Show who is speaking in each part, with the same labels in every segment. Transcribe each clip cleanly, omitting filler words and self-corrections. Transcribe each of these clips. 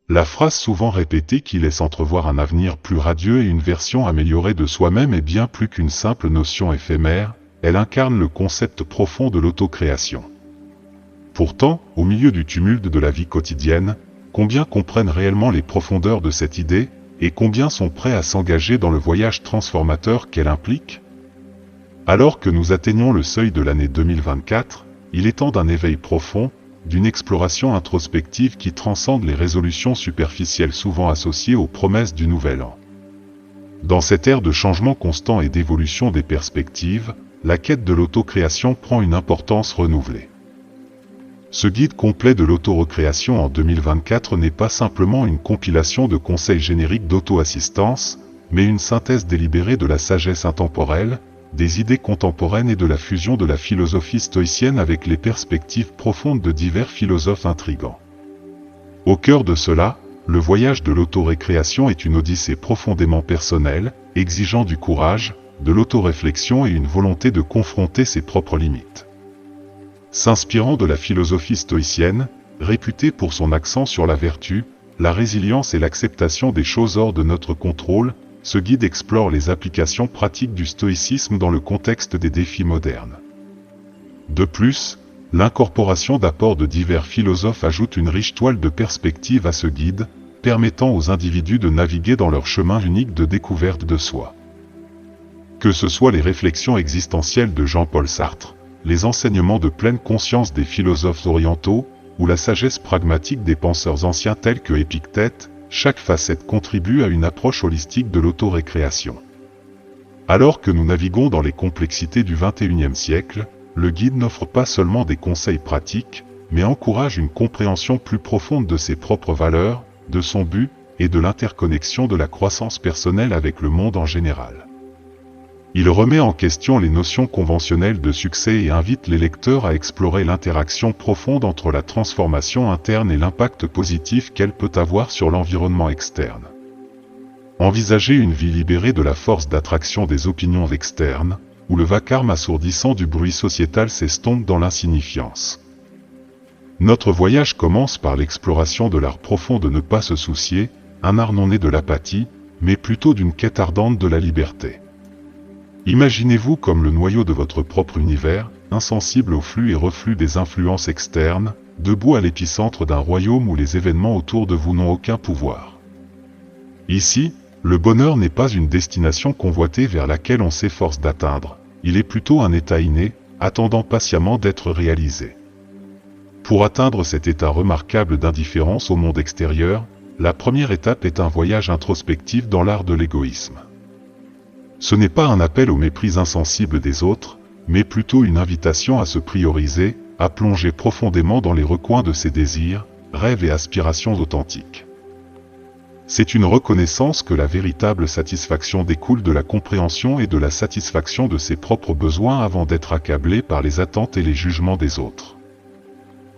Speaker 1: La phrase souvent répétée qui laisse entrevoir un avenir plus radieux et une version améliorée de soi-même est bien plus qu'une simple notion éphémère, elle incarne le concept profond de l'autocréation. Pourtant, au milieu du tumulte de la vie quotidienne, combien comprennent réellement les profondeurs de cette idée, et combien sont prêts à s'engager dans le voyage transformateur qu'elle implique? Alors que nous atteignons le seuil de l'année 2024, il est temps d'un éveil profond, d'une exploration introspective qui transcende les résolutions superficielles souvent associées aux promesses du nouvel an. Dans cette ère de changement constant et d'évolution des perspectives, la quête de l'autocréation prend une importance renouvelée. Ce guide complet de l'auto-recréation en 2024 n'est pas simplement une compilation de conseils génériques d'auto-assistance, mais une synthèse délibérée de la sagesse intemporelle, des idées contemporaines et de la fusion de la philosophie stoïcienne avec les perspectives profondes de divers philosophes intrigants. Au cœur de cela, le voyage de l'auto-récréation est une odyssée profondément personnelle, exigeant du courage, de l'auto-réflexion et une volonté de confronter ses propres limites. S'inspirant de la philosophie stoïcienne, réputée pour son accent sur la vertu, la résilience et l'acceptation des choses hors de notre contrôle, ce guide explore les applications pratiques du stoïcisme dans le contexte des défis modernes. De plus, l'incorporation d'apports de divers philosophes ajoute une riche toile de perspective à ce guide, permettant aux individus de naviguer dans leur chemin unique de découverte de soi. Que ce soit les réflexions existentielles de Jean-Paul Sartre, les enseignements de pleine conscience des philosophes orientaux, ou la sagesse pragmatique des penseurs anciens tels que Épictète, chaque facette contribue à une approche holistique de l'auto-récréation. Alors que nous naviguons dans les complexités du XXIe siècle, le guide n'offre pas seulement des conseils pratiques, mais encourage une compréhension plus profonde de ses propres valeurs, de son but, et de l'interconnexion de la croissance personnelle avec le monde en général. Il remet en question les notions conventionnelles de succès et invite les lecteurs à explorer l'interaction profonde entre la transformation interne et l'impact positif qu'elle peut avoir sur l'environnement externe. Envisager une vie libérée de la force d'attraction des opinions externes, où le vacarme assourdissant du bruit sociétal s'estompe dans l'insignifiance. Notre voyage commence par l'exploration de l'art profond de ne pas se soucier, un art non né de l'apathie, mais plutôt d'une quête ardente de la liberté. Imaginez-vous comme le noyau de votre propre univers, insensible au flux et reflux des influences externes, debout à l'épicentre d'un royaume où les événements autour de vous n'ont aucun pouvoir. Ici, le bonheur n'est pas une destination convoitée vers laquelle on s'efforce d'atteindre, il est plutôt un état inné, attendant patiemment d'être réalisé. Pour atteindre cet état remarquable d'indifférence au monde extérieur, la première étape est un voyage introspectif dans l'art de l'égoïsme. Ce n'est pas un appel au mépris insensible des autres, mais plutôt une invitation à se prioriser, à plonger profondément dans les recoins de ses désirs, rêves et aspirations authentiques. C'est une reconnaissance que la véritable satisfaction découle de la compréhension et de la satisfaction de ses propres besoins avant d'être accablé par les attentes et les jugements des autres.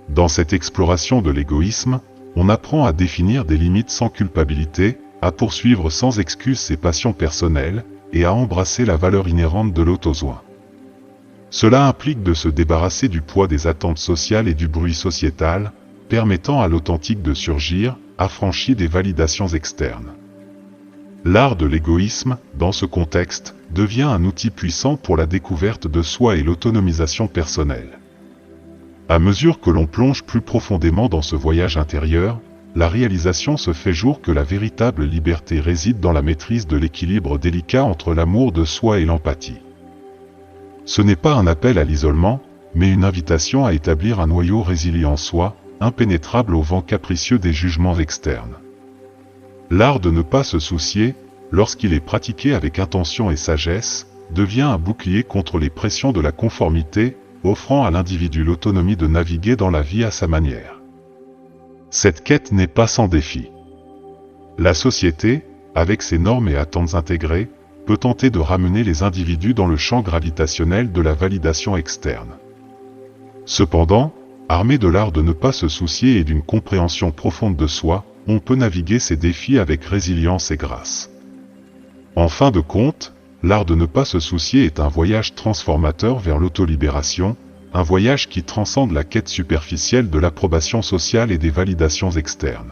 Speaker 1: Dans cette exploration de l'égoïsme, on apprend à définir des limites sans culpabilité, à poursuivre sans excuse ses passions personnelles, et à embrasser la valeur inhérente de l'auto-soin. Cela implique de se débarrasser du poids des attentes sociales et du bruit sociétal, permettant à l'authentique de surgir, affranchi des validations externes. L'art de l'égoïsme, dans ce contexte, devient un outil puissant pour la découverte de soi et l'autonomisation personnelle. À mesure que l'on plonge plus profondément dans ce voyage intérieur, la réalisation se fait jour que la véritable liberté réside dans la maîtrise de l'équilibre délicat entre l'amour de soi et l'empathie. Ce n'est pas un appel à l'isolement, mais une invitation à établir un noyau résilient en soi, impénétrable au vent capricieux des jugements externes. L'art de ne pas se soucier, lorsqu'il est pratiqué avec intention et sagesse, devient un bouclier contre les pressions de la conformité, offrant à l'individu l'autonomie de naviguer dans la vie à sa manière. Cette quête n'est pas sans défi. La société, avec ses normes et attentes intégrées, peut tenter de ramener les individus dans le champ gravitationnel de la validation externe. Cependant, armé de l'art de ne pas se soucier et d'une compréhension profonde de soi, on peut naviguer ces défis avec résilience et grâce. En fin de compte, l'art de ne pas se soucier est un voyage transformateur vers l'autolibération, un voyage qui transcende la quête superficielle de l'approbation sociale et des validations externes.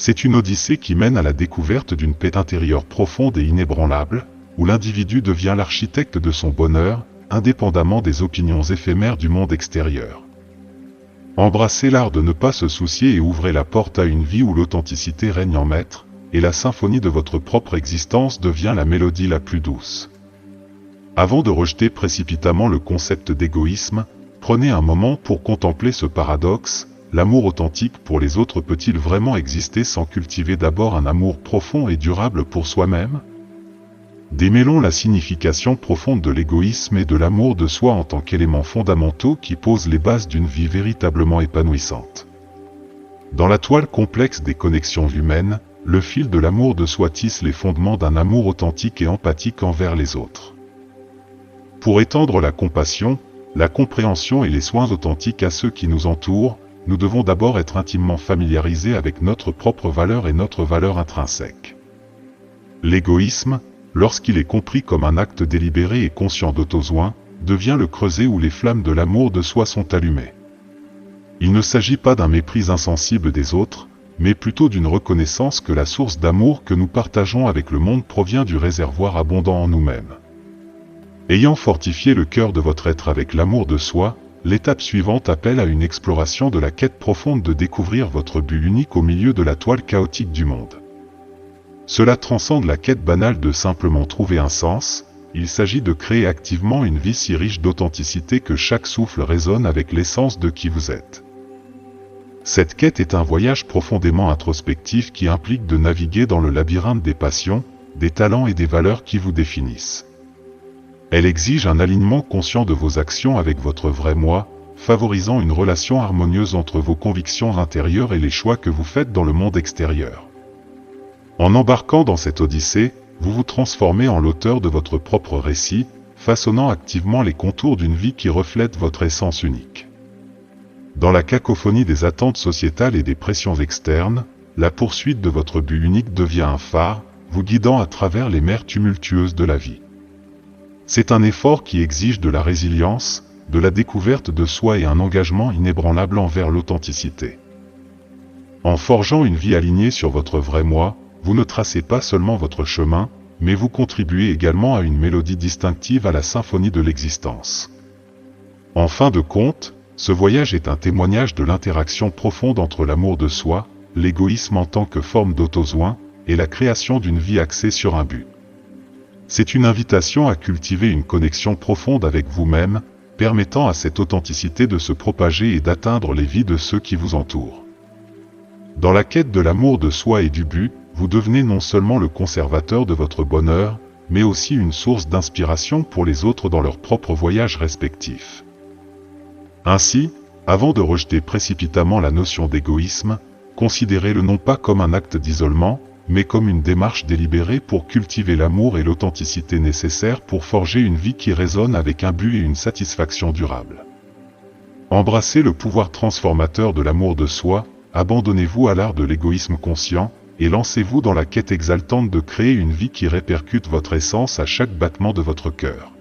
Speaker 1: C'est une odyssée qui mène à la découverte d'une paix intérieure profonde et inébranlable, où l'individu devient l'architecte de son bonheur, indépendamment des opinions éphémères du monde extérieur. Embrassez l'art de ne pas se soucier et ouvrez la porte à une vie où l'authenticité règne en maître, et la symphonie de votre propre existence devient la mélodie la plus douce. Avant de rejeter précipitamment le concept d'égoïsme, prenez un moment pour contempler ce paradoxe. L'amour authentique pour les autres peut-il vraiment exister sans cultiver d'abord un amour profond et durable pour soi-même? Démêlons la signification profonde de l'égoïsme et de l'amour de soi en tant qu'éléments fondamentaux qui posent les bases d'une vie véritablement épanouissante. Dans la toile complexe des connexions humaines, le fil de l'amour de soi tisse les fondements d'un amour authentique et empathique envers les autres. Pour étendre la compassion, la compréhension et les soins authentiques à ceux qui nous entourent, nous devons d'abord être intimement familiarisés avec notre propre valeur et notre valeur intrinsèque. L'égoïsme, lorsqu'il est compris comme un acte délibéré et conscient d'autosoin, devient le creuset où les flammes de l'amour de soi sont allumées. Il ne s'agit pas d'un mépris insensible des autres, mais plutôt d'une reconnaissance que la source d'amour que nous partageons avec le monde provient du réservoir abondant en nous-mêmes. Ayant fortifié le cœur de votre être avec l'amour de soi, l'étape suivante appelle à une exploration de la quête profonde de découvrir votre but unique au milieu de la toile chaotique du monde. Cela transcende la quête banale de simplement trouver un sens, il s'agit de créer activement une vie si riche d'authenticité que chaque souffle résonne avec l'essence de qui vous êtes. Cette quête est un voyage profondément introspectif qui implique de naviguer dans le labyrinthe des passions, des talents et des valeurs qui vous définissent. Elle exige un alignement conscient de vos actions avec votre vrai moi, favorisant une relation harmonieuse entre vos convictions intérieures et les choix que vous faites dans le monde extérieur. En embarquant dans cette odyssée, vous vous transformez en l'auteur de votre propre récit, façonnant activement les contours d'une vie qui reflète votre essence unique. Dans la cacophonie des attentes sociétales et des pressions externes, la poursuite de votre but unique devient un phare, vous guidant à travers les mers tumultueuses de la vie. C'est un effort qui exige de la résilience, de la découverte de soi et un engagement inébranlable envers l'authenticité. En forgeant une vie alignée sur votre vrai moi, vous ne tracez pas seulement votre chemin, mais vous contribuez également à une mélodie distinctive à la symphonie de l'existence. En fin de compte, ce voyage est un témoignage de l'interaction profonde entre l'amour de soi, l'égoïsme en tant que forme d'autosoin, et la création d'une vie axée sur un but. C'est une invitation à cultiver une connexion profonde avec vous-même, permettant à cette authenticité de se propager et d'atteindre les vies de ceux qui vous entourent. Dans la quête de l'amour de soi et du but, vous devenez non seulement le conservateur de votre bonheur, mais aussi une source d'inspiration pour les autres dans leur propre voyage respectif. Ainsi, avant de rejeter précipitamment la notion d'égoïsme, considérez-le non pas comme un acte d'isolement, mais comme une démarche délibérée pour cultiver l'amour et l'authenticité nécessaires pour forger une vie qui résonne avec un but et une satisfaction durable. Embrassez le pouvoir transformateur de l'amour de soi, abandonnez-vous à l'art de l'égoïsme conscient, et lancez-vous dans la quête exaltante de créer une vie qui répercute votre essence à chaque battement de votre cœur.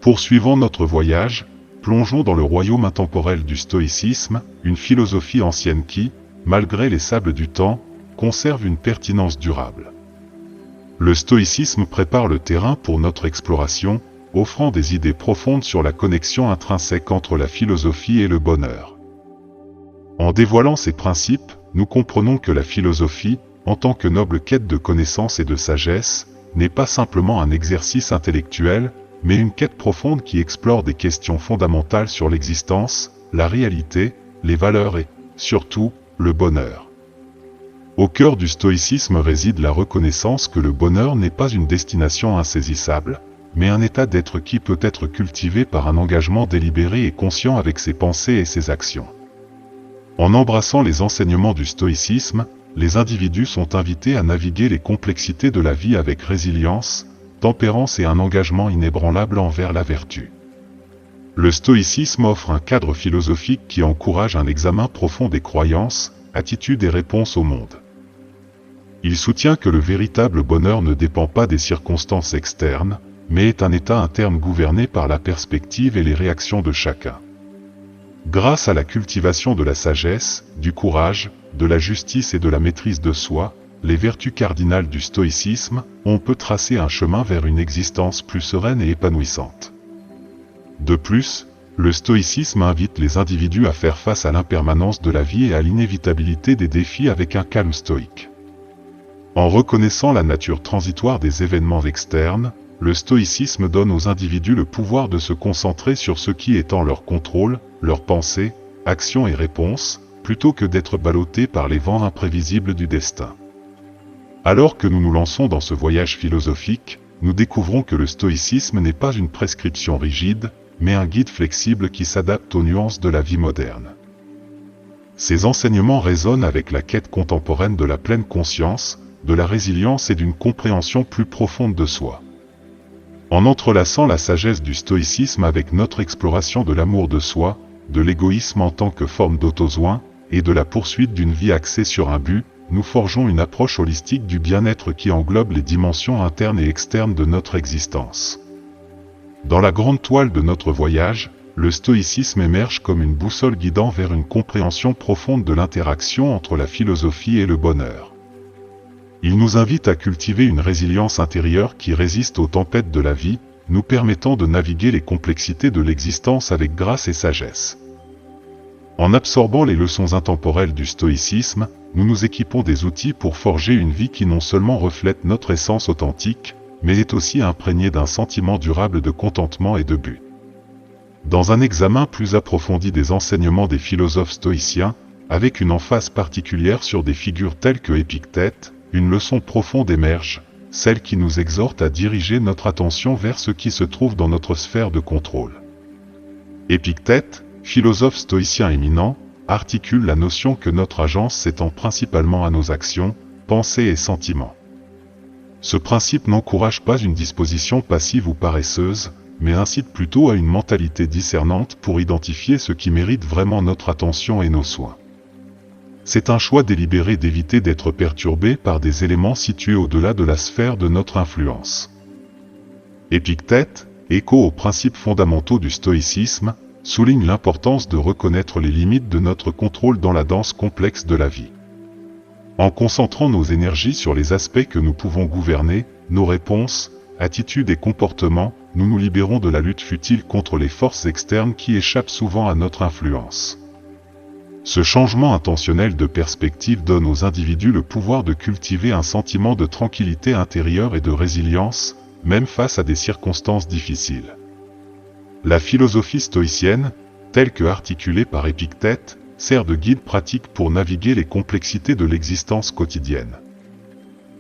Speaker 1: Poursuivons notre voyage, plongeons dans le royaume intemporel du stoïcisme, une philosophie ancienne qui, malgré les sables du temps, conserve une pertinence durable. Le stoïcisme prépare le terrain pour notre exploration, offrant des idées profondes sur la connexion intrinsèque entre la philosophie et le bonheur. En dévoilant ces principes, nous comprenons que la philosophie, en tant que noble quête de connaissance et de sagesse, n'est pas simplement un exercice intellectuel, mais une quête profonde qui explore des questions fondamentales sur l'existence, la réalité, les valeurs et, surtout, le bonheur. Au cœur du stoïcisme réside la reconnaissance que le bonheur n'est pas une destination insaisissable, mais un état d'être qui peut être cultivé par un engagement délibéré et conscient avec ses pensées et ses actions. En embrassant les enseignements du stoïcisme, les individus sont invités à naviguer les complexités de la vie avec résilience, tempérance et un engagement inébranlable envers la vertu. Le stoïcisme offre un cadre philosophique qui encourage un examen profond des croyances, attitudes et réponses au monde. Il soutient que le véritable bonheur ne dépend pas des circonstances externes, mais est un état interne gouverné par la perspective et les réactions de chacun. Grâce à la cultivation de la sagesse, du courage, de la justice et de la maîtrise de soi, les vertus cardinales du stoïcisme, on peut tracer un chemin vers une existence plus sereine et épanouissante. De plus, le stoïcisme invite les individus à faire face à l'impermanence de la vie et à l'inévitabilité des défis avec un calme stoïque. En reconnaissant la nature transitoire des événements externes, le stoïcisme donne aux individus le pouvoir de se concentrer sur ce qui est en leur contrôle, leurs pensées, actions et réponses, plutôt que d'être ballottés par les vents imprévisibles du destin. Alors que nous nous lançons dans ce voyage philosophique, nous découvrons que le stoïcisme n'est pas une prescription rigide, mais un guide flexible qui s'adapte aux nuances de la vie moderne. Ces enseignements résonnent avec la quête contemporaine de la pleine conscience, de la résilience et d'une compréhension plus profonde de soi. En entrelaçant la sagesse du stoïcisme avec notre exploration de l'amour de soi, de l'égoïsme en tant que forme d'autosoin, et de la poursuite d'une vie axée sur un but, nous forgeons une approche holistique du bien-être qui englobe les dimensions internes et externes de notre existence. Dans la grande toile de notre voyage, le stoïcisme émerge comme une boussole guidant vers une compréhension profonde de l'interaction entre la philosophie et le bonheur. Il nous invite à cultiver une résilience intérieure qui résiste aux tempêtes de la vie, nous permettant de naviguer les complexités de l'existence avec grâce et sagesse. En absorbant les leçons intemporelles du stoïcisme, nous nous équipons des outils pour forger une vie qui non seulement reflète notre essence authentique, mais est aussi imprégnée d'un sentiment durable de contentement et de but. Dans un examen plus approfondi des enseignements des philosophes stoïciens, avec une emphase particulière sur des figures telles que Épictète, une leçon profonde émerge, celle qui nous exhorte à diriger notre attention vers ce qui se trouve dans notre sphère de contrôle. Épictète, philosophe stoïcien éminent, articule la notion que notre agence s'étend principalement à nos actions, pensées et sentiments. Ce principe n'encourage pas une disposition passive ou paresseuse, mais incite plutôt à une mentalité discernante pour identifier ce qui mérite vraiment notre attention et nos soins. C'est un choix délibéré d'éviter d'être perturbé par des éléments situés au-delà de la sphère de notre influence. Épictète, écho aux principes fondamentaux du stoïcisme, souligne l'importance de reconnaître les limites de notre contrôle dans la danse complexe de la vie. En concentrant nos énergies sur les aspects que nous pouvons gouverner, nos réponses, attitudes et comportements, nous nous libérons de la lutte futile contre les forces externes qui échappent souvent à notre influence. Ce changement intentionnel de perspective donne aux individus le pouvoir de cultiver un sentiment de tranquillité intérieure et de résilience, même face à des circonstances difficiles. La philosophie stoïcienne, telle que articulée par Épictète, sert de guide pratique pour naviguer les complexités de l'existence quotidienne.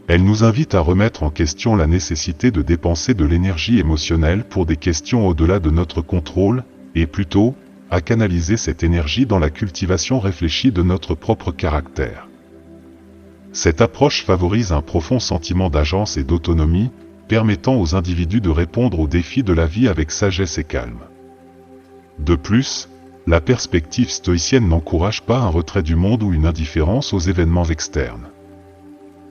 Speaker 1: Elle nous invite à remettre en question la nécessité de dépenser de l'énergie émotionnelle pour des questions au-delà de notre contrôle, et plutôt, à canaliser cette énergie dans la cultivation réfléchie de notre propre caractère. Cette approche favorise un profond sentiment d'agence et d'autonomie, permettant aux individus de répondre aux défis de la vie avec sagesse et calme. De plus, la perspective stoïcienne n'encourage pas un retrait du monde ou une indifférence aux événements externes.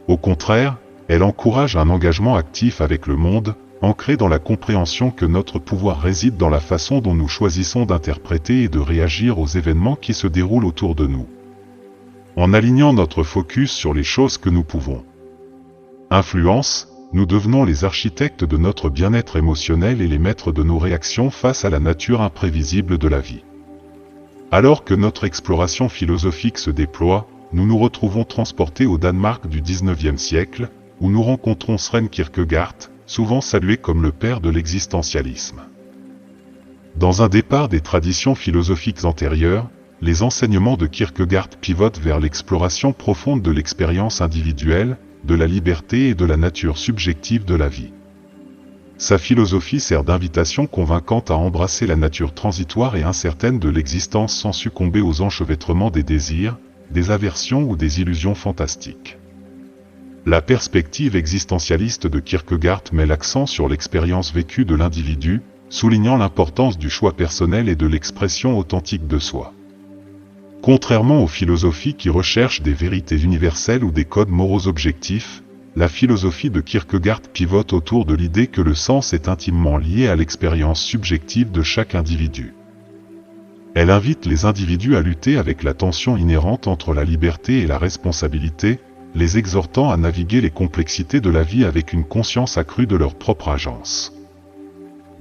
Speaker 1: Au contraire, elle encourage un engagement actif avec le monde, ancré dans la compréhension que notre pouvoir réside dans la façon dont nous choisissons d'interpréter et de réagir aux événements qui se déroulent autour de nous. En alignant notre focus sur les choses que nous pouvons influencer, nous devenons les architectes de notre bien-être émotionnel et les maîtres de nos réactions face à la nature imprévisible de la vie. Alors que notre exploration philosophique se déploie, nous nous retrouvons transportés au Danemark du XIXe siècle, où nous rencontrons Søren Kierkegaard, souvent salué comme le père de l'existentialisme. Dans un départ des traditions philosophiques antérieures, les enseignements de Kierkegaard pivotent vers l'exploration profonde de l'expérience individuelle, de la liberté et de la nature subjective de la vie. Sa philosophie sert d'invitation convaincante à embrasser la nature transitoire et incertaine de l'existence sans succomber aux enchevêtrements des désirs, des aversions ou des illusions fantastiques. La perspective existentialiste de Kierkegaard met l'accent sur l'expérience vécue de l'individu, soulignant l'importance du choix personnel et de l'expression authentique de soi. Contrairement aux philosophies qui recherchent des vérités universelles ou des codes moraux objectifs, la philosophie de Kierkegaard pivote autour de l'idée que le sens est intimement lié à l'expérience subjective de chaque individu. Elle invite les individus à lutter avec la tension inhérente entre la liberté et la responsabilité, les exhortant à naviguer les complexités de la vie avec une conscience accrue de leur propre agence.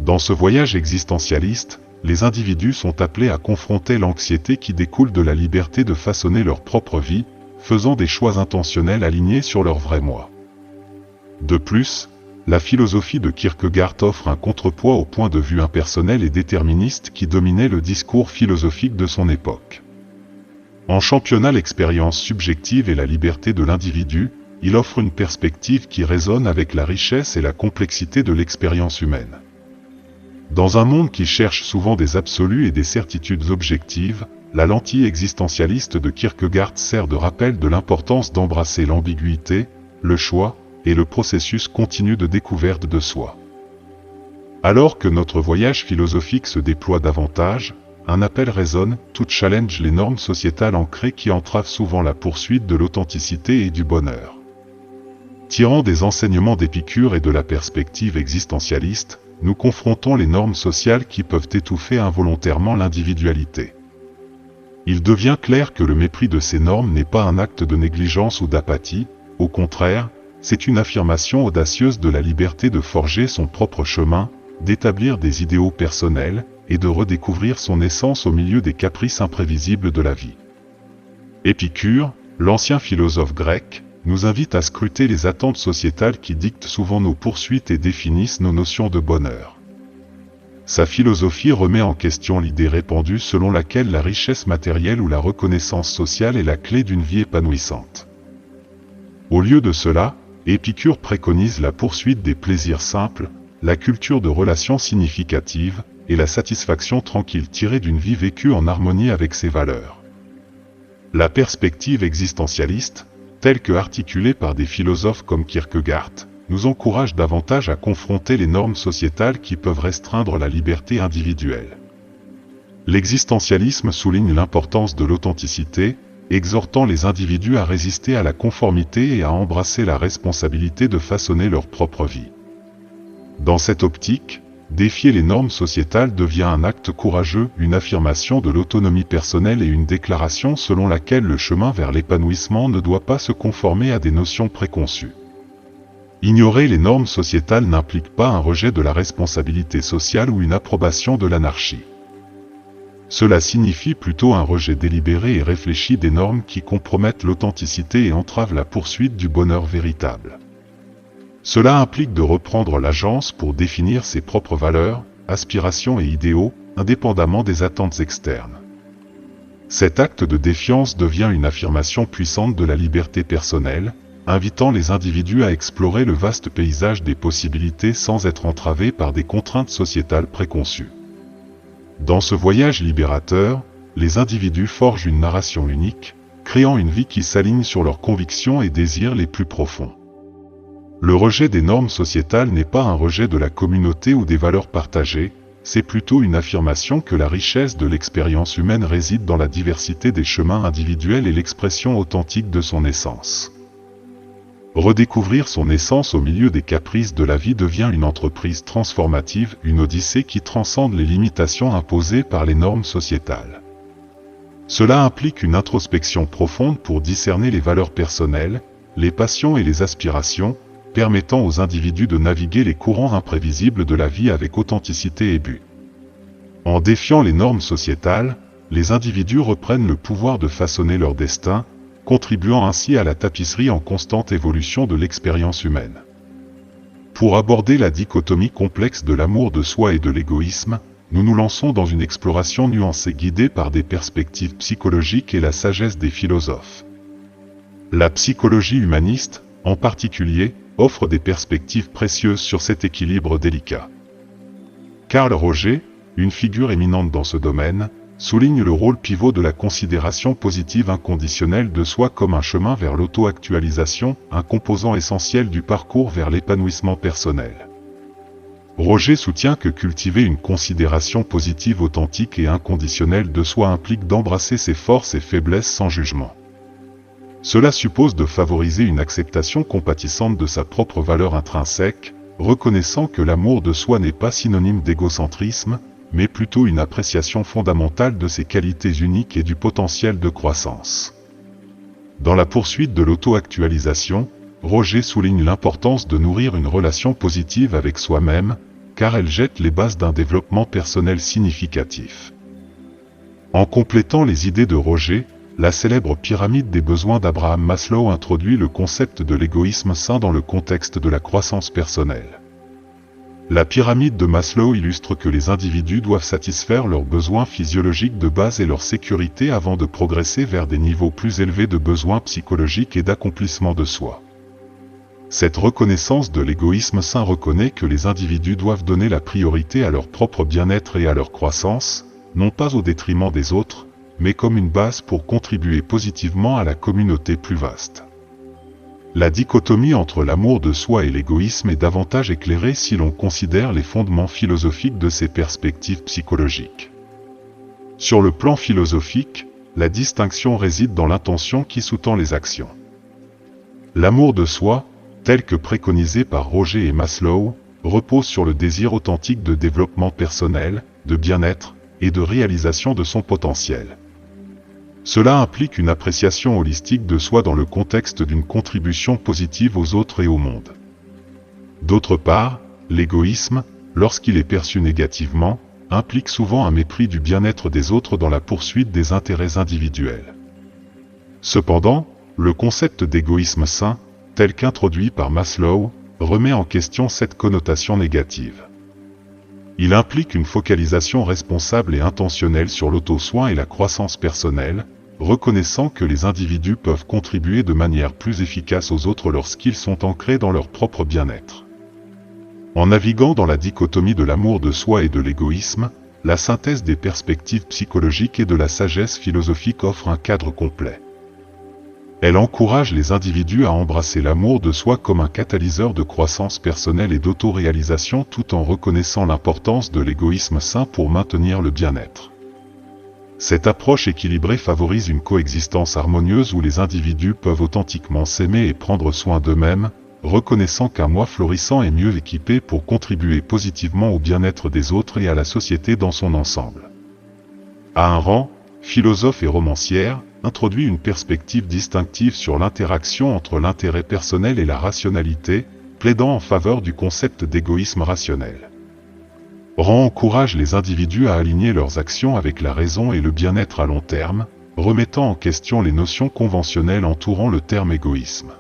Speaker 1: Dans ce voyage existentialiste, les individus sont appelés à confronter l'anxiété qui découle de la liberté de façonner leur propre vie, faisant des choix intentionnels alignés sur leur vrai moi. De plus, la philosophie de Kierkegaard offre un contrepoids au point de vue impersonnel et déterministe qui dominait le discours philosophique de son époque. En championnant l'expérience subjective et la liberté de l'individu, il offre une perspective qui résonne avec la richesse et la complexité de l'expérience humaine. Dans un monde qui cherche souvent des absolus et des certitudes objectives, la lentille existentialiste de Kierkegaard sert de rappel de l'importance d'embrasser l'ambiguïté, le choix, et le processus continu de découverte de soi. Alors que notre voyage philosophique se déploie davantage, un appel résonne, tout challenge les normes sociétales ancrées qui entravent souvent la poursuite de l'authenticité et du bonheur. Tirant des enseignements d'Épicure et de la perspective existentialiste, nous confrontons les normes sociales qui peuvent étouffer involontairement l'individualité. Il devient clair que le mépris de ces normes n'est pas un acte de négligence ou d'apathie, au contraire, c'est une affirmation audacieuse de la liberté de forger son propre chemin, d'établir des idéaux personnels, et de redécouvrir son essence au milieu des caprices imprévisibles de la vie. Épicure, l'ancien philosophe grec, nous invite à scruter les attentes sociétales qui dictent souvent nos poursuites et définissent nos notions de bonheur. Sa philosophie remet en question l'idée répandue selon laquelle la richesse matérielle ou la reconnaissance sociale est la clé d'une vie épanouissante. Au lieu de cela, Épicure préconise la poursuite des plaisirs simples, la culture de relations significatives, et la satisfaction tranquille tirée d'une vie vécue en harmonie avec ses valeurs. La perspective existentialiste, telle que articulée par des philosophes comme Kierkegaard, nous encourage davantage à confronter les normes sociétales qui peuvent restreindre la liberté individuelle. L'existentialisme souligne l'importance de l'authenticité, exhortant les individus à résister à la conformité et à embrasser la responsabilité de façonner leur propre vie. Dans cette optique, défier les normes sociétales devient un acte courageux, une affirmation de l'autonomie personnelle et une déclaration selon laquelle le chemin vers l'épanouissement ne doit pas se conformer à des notions préconçues. Ignorer les normes sociétales n'implique pas un rejet de la responsabilité sociale ou une approbation de l'anarchie. Cela signifie plutôt un rejet délibéré et réfléchi des normes qui compromettent l'authenticité et entravent la poursuite du bonheur véritable. Cela implique de reprendre l'agence pour définir ses propres valeurs, aspirations et idéaux, indépendamment des attentes externes. Cet acte de défiance devient une affirmation puissante de la liberté personnelle, invitant les individus à explorer le vaste paysage des possibilités sans être entravés par des contraintes sociétales préconçues. Dans ce voyage libérateur, les individus forgent une narration unique, créant une vie qui s'aligne sur leurs convictions et désirs les plus profonds. Le rejet des normes sociétales n'est pas un rejet de la communauté ou des valeurs partagées, c'est plutôt une affirmation que la richesse de l'expérience humaine réside dans la diversité des chemins individuels et l'expression authentique de son essence. Redécouvrir son essence au milieu des caprices de la vie devient une entreprise transformative, une odyssée qui transcende les limitations imposées par les normes sociétales. Cela implique une introspection profonde pour discerner les valeurs personnelles, les passions et les aspirations, permettant aux individus de naviguer les courants imprévisibles de la vie avec authenticité et but. En défiant les normes sociétales, les individus reprennent le pouvoir de façonner leur destin, contribuant ainsi à la tapisserie en constante évolution de l'expérience humaine. Pour aborder la dichotomie complexe de l'amour de soi et de l'égoïsme, nous nous lançons dans une exploration nuancée guidée par des perspectives psychologiques et la sagesse des philosophes. La psychologie humaniste, en particulier, offre des perspectives précieuses sur cet équilibre délicat. Carl Rogers, une figure éminente dans ce domaine, souligne le rôle pivot de la considération positive inconditionnelle de soi comme un chemin vers l'auto-actualisation, un composant essentiel du parcours vers l'épanouissement personnel. Rogers soutient que cultiver une considération positive authentique et inconditionnelle de soi implique d'embrasser ses forces et faiblesses sans jugement. Cela suppose de favoriser une acceptation compatissante de sa propre valeur intrinsèque, reconnaissant que l'amour de soi n'est pas synonyme d'égocentrisme, mais plutôt une appréciation fondamentale de ses qualités uniques et du potentiel de croissance. Dans la poursuite de l'auto-actualisation, Roger souligne l'importance de nourrir une relation positive avec soi-même, car elle jette les bases d'un développement personnel significatif. En complétant les idées de Roger, la célèbre pyramide des besoins d'Abraham Maslow introduit le concept de l'égoïsme sain dans le contexte de la croissance personnelle. La pyramide de Maslow illustre que les individus doivent satisfaire leurs besoins physiologiques de base et leur sécurité avant de progresser vers des niveaux plus élevés de besoins psychologiques et d'accomplissement de soi. Cette reconnaissance de l'égoïsme sain reconnaît que les individus doivent donner la priorité à leur propre bien-être et à leur croissance, non pas au détriment des autres, mais comme une base pour contribuer positivement à la communauté plus vaste. La dichotomie entre l'amour de soi et l'égoïsme est davantage éclairée si l'on considère les fondements philosophiques de ces perspectives psychologiques. Sur le plan philosophique, la distinction réside dans l'intention qui sous-tend les actions. L'amour de soi, tel que préconisé par Roger et Maslow, repose sur le désir authentique de développement personnel, de bien-être et de réalisation de son potentiel. Cela implique une appréciation holistique de soi dans le contexte d'une contribution positive aux autres et au monde. D'autre part, l'égoïsme, lorsqu'il est perçu négativement, implique souvent un mépris du bien-être des autres dans la poursuite des intérêts individuels. Cependant, le concept d'égoïsme sain, tel qu'introduit par Maslow, remet en question cette connotation négative. Il implique une focalisation responsable et intentionnelle sur l'auto-soin et la croissance personnelle, reconnaissant que les individus peuvent contribuer de manière plus efficace aux autres lorsqu'ils sont ancrés dans leur propre bien-être. En naviguant dans la dichotomie de l'amour de soi et de l'égoïsme, la synthèse des perspectives psychologiques et de la sagesse philosophique offre un cadre complet. Elle encourage les individus à embrasser l'amour de soi comme un catalyseur de croissance personnelle et d'autoréalisation tout en reconnaissant l'importance de l'égoïsme sain pour maintenir le bien-être. Cette approche équilibrée favorise une coexistence harmonieuse où les individus peuvent authentiquement s'aimer et prendre soin d'eux-mêmes, reconnaissant qu'un moi florissant est mieux équipé pour contribuer positivement au bien-être des autres et à la société dans son ensemble. Ayn Rand, philosophe et romancière, introduit une perspective distinctive sur l'interaction entre l'intérêt personnel et la rationalité, plaidant en faveur du concept d'égoïsme rationnel. Rand encourage les individus à aligner leurs actions avec la raison et le bien-être à long terme, remettant en question les notions conventionnelles entourant le terme égoïsme.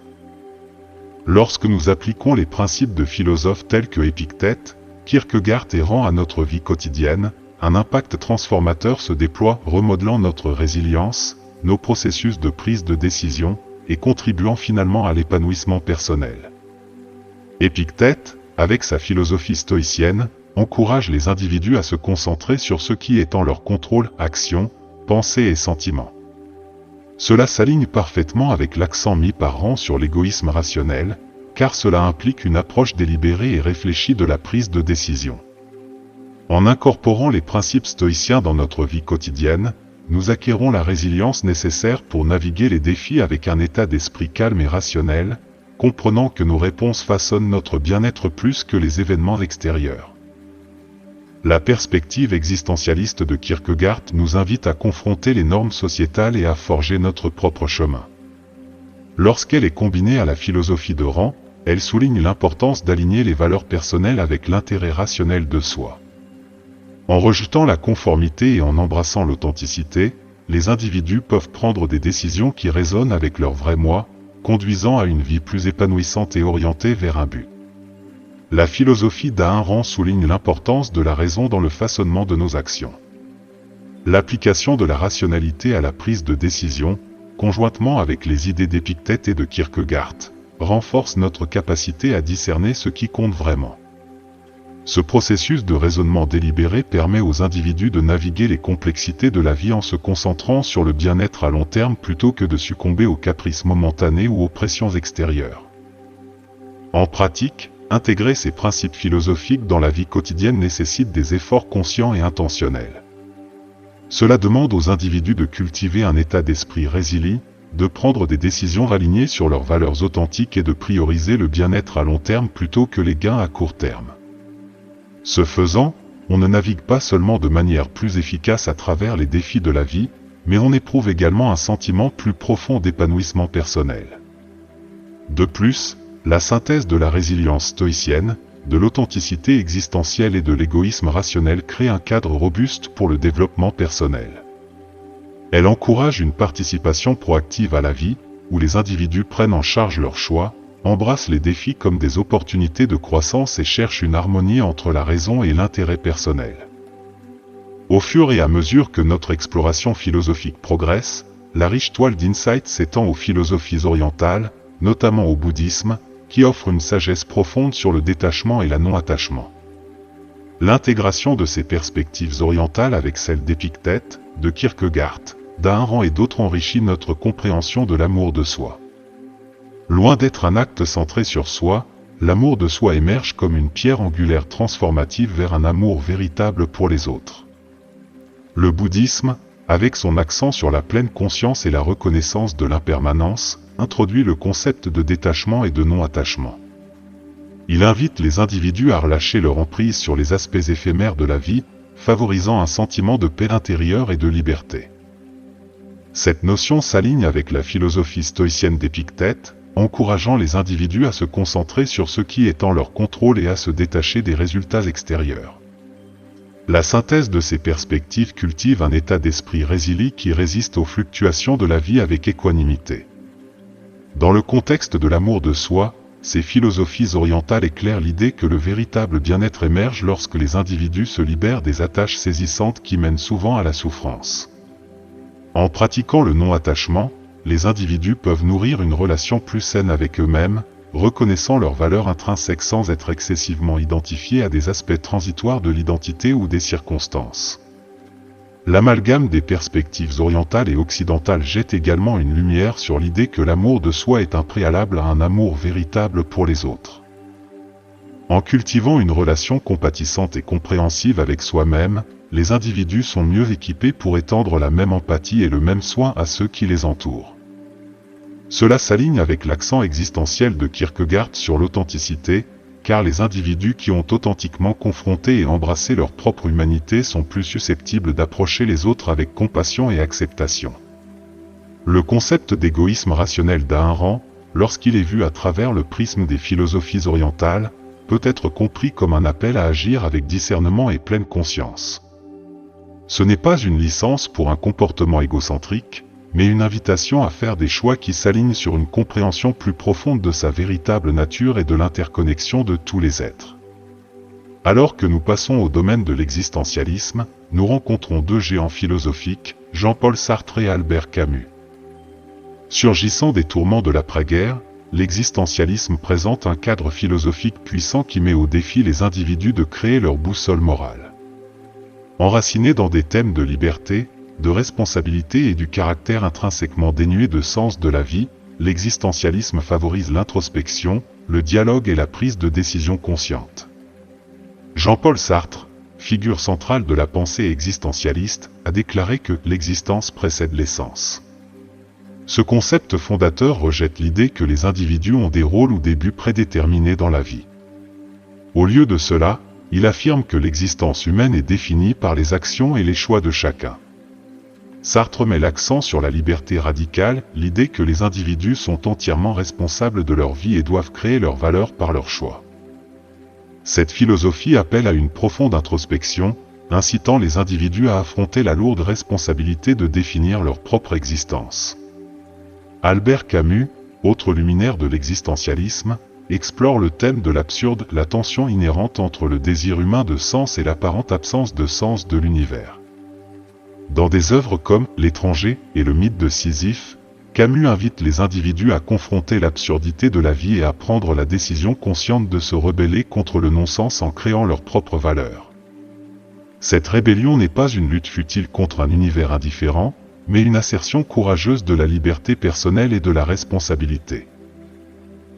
Speaker 1: Lorsque nous appliquons les principes de philosophes tels que Épictète, Kierkegaard et Rand à notre vie quotidienne, un impact transformateur se déploie, remodelant notre résilience, nos processus de prise de décision, et contribuant finalement à l'épanouissement personnel. Épictète, avec sa philosophie stoïcienne, encourage les individus à se concentrer sur ce qui est en leur contrôle, action, pensée et sentiment. Cela s'aligne parfaitement avec l'accent mis par Rand sur l'égoïsme rationnel, car cela implique une approche délibérée et réfléchie de la prise de décision. En incorporant les principes stoïciens dans notre vie quotidienne, nous acquérons la résilience nécessaire pour naviguer les défis avec un état d'esprit calme et rationnel, comprenant que nos réponses façonnent notre bien-être plus que les événements extérieurs. La perspective existentialiste de Kierkegaard nous invite à confronter les normes sociétales et à forger notre propre chemin. Lorsqu'elle est combinée à la philosophie de Rand, elle souligne l'importance d'aligner les valeurs personnelles avec l'intérêt rationnel de soi. En rejetant la conformité et en embrassant l'authenticité, les individus peuvent prendre des décisions qui résonnent avec leur vrai moi, conduisant à une vie plus épanouissante et orientée vers un but. La philosophie d'Ayn Rand souligne l'importance de la raison dans le façonnement de nos actions. L'application de la rationalité à la prise de décision, conjointement avec les idées d'Épictète et de Kierkegaard, renforce notre capacité à discerner ce qui compte vraiment. Ce processus de raisonnement délibéré permet aux individus de naviguer les complexités de la vie en se concentrant sur le bien-être à long terme plutôt que de succomber aux caprices momentanés ou aux pressions extérieures. En pratique, intégrer ces principes philosophiques dans la vie quotidienne nécessite des efforts conscients et intentionnels. Cela demande aux individus de cultiver un état d'esprit résilient, de prendre des décisions alignées sur leurs valeurs authentiques et de prioriser le bien-être à long terme plutôt que les gains à court terme. Ce faisant, on ne navigue pas seulement de manière plus efficace à travers les défis de la vie, mais on éprouve également un sentiment plus profond d'épanouissement personnel. De plus, la synthèse de la résilience stoïcienne, de l'authenticité existentielle et de l'égoïsme rationnel crée un cadre robuste pour le développement personnel. Elle encourage une participation proactive à la vie, où les individus prennent en charge leurs choix, embrassent les défis comme des opportunités de croissance et cherchent une harmonie entre la raison et l'intérêt personnel. Au fur et à mesure que notre exploration philosophique progresse, la riche toile d'insights s'étend aux philosophies orientales, notamment au bouddhisme, qui offre une sagesse profonde sur le détachement et la non-attachement. L'intégration de ces perspectives orientales avec celles d'Épictète, de Kierkegaard, d'Ayn Rand et d'autres enrichit notre compréhension de l'amour de soi. Loin d'être un acte centré sur soi, l'amour de soi émerge comme une pierre angulaire transformative vers un amour véritable pour les autres. Le bouddhisme, avec son accent sur la pleine conscience et la reconnaissance de l'impermanence, introduit le concept de détachement et de non-attachement. Il invite les individus à relâcher leur emprise sur les aspects éphémères de la vie, favorisant un sentiment de paix intérieure et de liberté. Cette notion s'aligne avec la philosophie stoïcienne d'Épictète, encourageant les individus à se concentrer sur ce qui est en leur contrôle et à se détacher des résultats extérieurs. La synthèse de ces perspectives cultive un état d'esprit résilient qui résiste aux fluctuations de la vie avec équanimité. Dans le contexte de l'amour de soi, ces philosophies orientales éclairent l'idée que le véritable bien-être émerge lorsque les individus se libèrent des attaches saisissantes qui mènent souvent à la souffrance. En pratiquant le non-attachement, les individus peuvent nourrir une relation plus saine avec eux-mêmes, reconnaissant leur valeur intrinsèque sans être excessivement identifiés à des aspects transitoires de l'identité ou des circonstances. L'amalgame des perspectives orientales et occidentales jette également une lumière sur l'idée que l'amour de soi est un préalable à un amour véritable pour les autres. En cultivant une relation compatissante et compréhensive avec soi-même, les individus sont mieux équipés pour étendre la même empathie et le même soin à ceux qui les entourent. Cela s'aligne avec l'accent existentiel de Kierkegaard sur l'authenticité, car les individus qui ont authentiquement confronté et embrassé leur propre humanité sont plus susceptibles d'approcher les autres avec compassion et acceptation. Le concept d'égoïsme rationnel d'Ayn Rand, lorsqu'il est vu à travers le prisme des philosophies orientales, peut être compris comme un appel à agir avec discernement et pleine conscience. Ce n'est pas une licence pour un comportement égocentrique, mais une invitation à faire des choix qui s'alignent sur une compréhension plus profonde de sa véritable nature et de l'interconnexion de tous les êtres. Alors que nous passons au domaine de l'existentialisme, nous rencontrons deux géants philosophiques, Jean-Paul Sartre et Albert Camus. Surgissant des tourments de l'après-guerre, l'existentialisme présente un cadre philosophique puissant qui met au défi les individus de créer leur boussole morale. Enraciné dans des thèmes de liberté, de responsabilité et du caractère intrinsèquement dénué de sens de la vie, l'existentialisme favorise l'introspection, le dialogue et la prise de décision consciente. Jean-Paul Sartre, figure centrale de la pensée existentialiste, a déclaré que l'existence précède l'essence. Ce concept fondateur rejette l'idée que les individus ont des rôles ou des buts prédéterminés dans la vie. Au lieu de cela, il affirme que l'existence humaine est définie par les actions et les choix de chacun. Sartre met l'accent sur la liberté radicale, l'idée que les individus sont entièrement responsables de leur vie et doivent créer leur valeur par leurs choix. Cette philosophie appelle à une profonde introspection, incitant les individus à affronter la lourde responsabilité de définir leur propre existence. Albert Camus, autre luminaire de l'existentialisme, explore le thème de l'absurde, la tension inhérente entre le désir humain de sens et l'apparente absence de sens de l'univers. Dans des œuvres comme L'étranger et le mythe de Sisyphe, Camus invite les individus à confronter l'absurdité de la vie et à prendre la décision consciente de se rebeller contre le non-sens en créant leur propre valeur. Cette rébellion n'est pas une lutte futile contre un univers indifférent, mais une assertion courageuse de la liberté personnelle et de la responsabilité.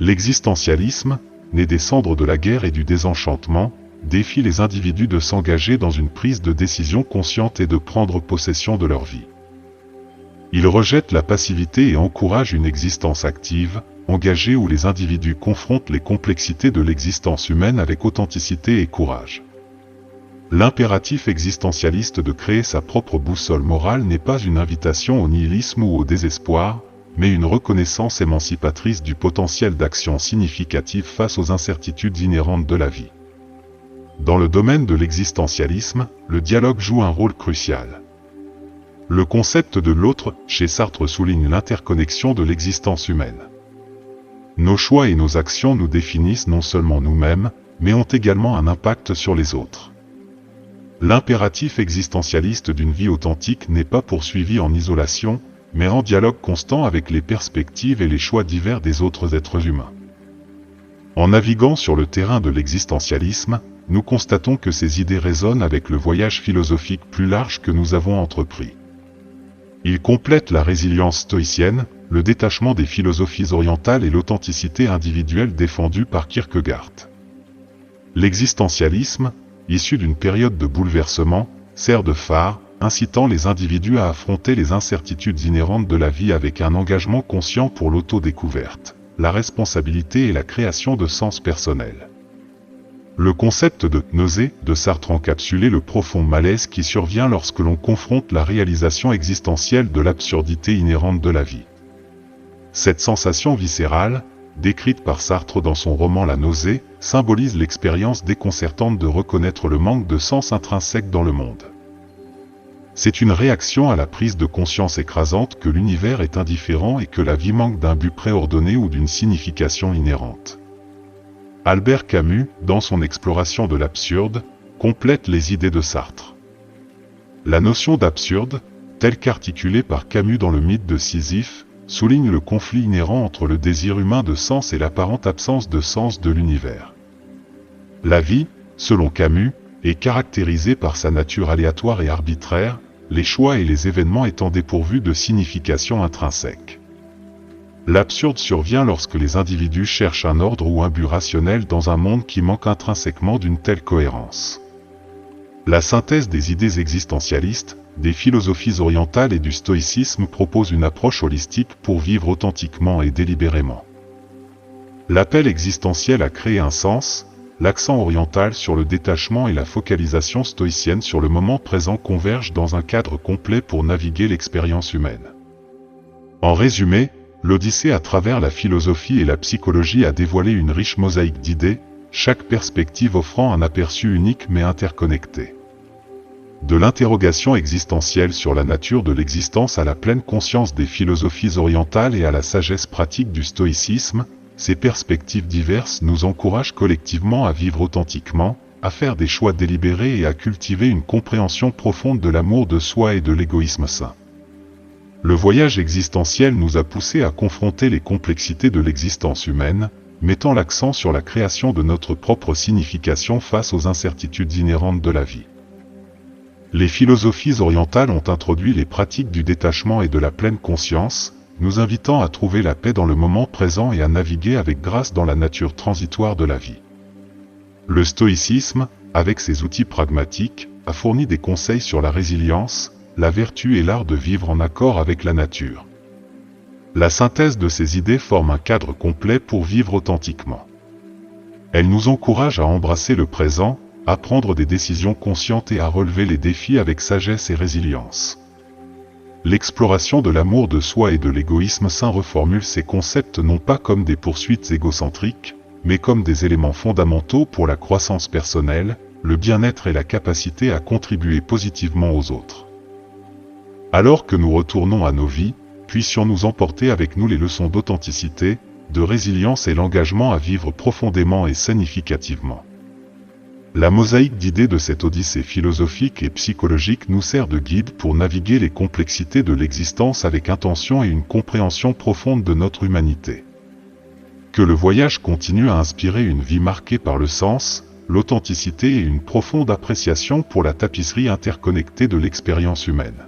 Speaker 1: L'existentialisme, né des cendres de la guerre et du désenchantement, défie les individus de s'engager dans une prise de décision consciente et de prendre possession de leur vie. Il rejette la passivité et encourage une existence active, engagée où les individus confrontent les complexités de l'existence humaine avec authenticité et courage. L'impératif existentialiste de créer sa propre boussole morale n'est pas une invitation au nihilisme ou au désespoir, mais une reconnaissance émancipatrice du potentiel d'action significative face aux incertitudes inhérentes de la vie. Dans le domaine de l'existentialisme, le dialogue joue un rôle crucial. Le concept de l'autre, chez Sartre, souligne l'interconnexion de l'existence humaine. Nos choix et nos actions nous définissent non seulement nous-mêmes, mais ont également un impact sur les autres. L'impératif existentialiste d'une vie authentique n'est pas poursuivi en isolation, mais en dialogue constant avec les perspectives et les choix divers des autres êtres humains. En naviguant sur le terrain de l'existentialisme, nous constatons que ces idées résonnent avec le voyage philosophique plus large que nous avons entrepris. Ils complètent la résilience stoïcienne, le détachement des philosophies orientales et l'authenticité individuelle défendue par Kierkegaard. L'existentialisme, issu d'une période de bouleversement, sert de phare, incitant les individus à affronter les incertitudes inhérentes de la vie avec un engagement conscient pour l'autodécouverte, la responsabilité et la création de sens personnels. Le concept de « nausée » de Sartre encapsulait le profond malaise qui survient lorsque l'on confronte la réalisation existentielle de l'absurdité inhérente de la vie. Cette sensation viscérale, décrite par Sartre dans son roman La nausée, symbolise l'expérience déconcertante de reconnaître le manque de sens intrinsèque dans le monde. C'est une réaction à la prise de conscience écrasante que l'univers est indifférent et que la vie manque d'un but préordonné ou d'une signification inhérente. Albert Camus, dans son exploration de l'absurde, complète les idées de Sartre. La notion d'absurde, telle qu'articulée par Camus dans le mythe de Sisyphe, souligne le conflit inhérent entre le désir humain de sens et l'apparente absence de sens de l'univers. La vie, selon Camus, est caractérisée par sa nature aléatoire et arbitraire, les choix et les événements étant dépourvus de signification intrinsèque. L'absurde survient lorsque les individus cherchent un ordre ou un but rationnel dans un monde qui manque intrinsèquement d'une telle cohérence. La synthèse des idées existentialistes, des philosophies orientales et du stoïcisme propose une approche holistique pour vivre authentiquement et délibérément. L'appel existentiel a créé un sens, l'accent oriental sur le détachement et la focalisation stoïcienne sur le moment présent convergent dans un cadre complet pour naviguer l'expérience humaine. En résumé, l'Odyssée à travers la philosophie et la psychologie a dévoilé une riche mosaïque d'idées, chaque perspective offrant un aperçu unique mais interconnecté. De l'interrogation existentielle sur la nature de l'existence à la pleine conscience des philosophies orientales et à la sagesse pratique du stoïcisme, ces perspectives diverses nous encouragent collectivement à vivre authentiquement, à faire des choix délibérés et à cultiver une compréhension profonde de l'amour de soi et de l'égoïsme sain. Le voyage existentiel nous a poussés à confronter les complexités de l'existence humaine, mettant l'accent sur la création de notre propre signification face aux incertitudes inhérentes de la vie. Les philosophies orientales ont introduit les pratiques du détachement et de la pleine conscience, nous invitant à trouver la paix dans le moment présent et à naviguer avec grâce dans la nature transitoire de la vie. Le stoïcisme, avec ses outils pragmatiques, a fourni des conseils sur la résilience, la vertu et l'art de vivre en accord avec la nature. La synthèse de ces idées forme un cadre complet pour vivre authentiquement. Elle nous encourage à embrasser le présent, à prendre des décisions conscientes et à relever les défis avec sagesse et résilience. L'exploration de l'amour de soi et de l'égoïsme sain reformule ces concepts non pas comme des poursuites égocentriques, mais comme des éléments fondamentaux pour la croissance personnelle, le bien-être et la capacité à contribuer positivement aux autres. Alors que nous retournons à nos vies, puissions-nous emporter avec nous les leçons d'authenticité, de résilience et l'engagement à vivre profondément et significativement. La mosaïque d'idées de cette odyssée philosophique et psychologique nous sert de guide pour naviguer les complexités de l'existence avec intention et une compréhension profonde de notre humanité. Que le voyage continue à inspirer une vie marquée par le sens, l'authenticité et une profonde appréciation pour la tapisserie interconnectée de l'expérience humaine.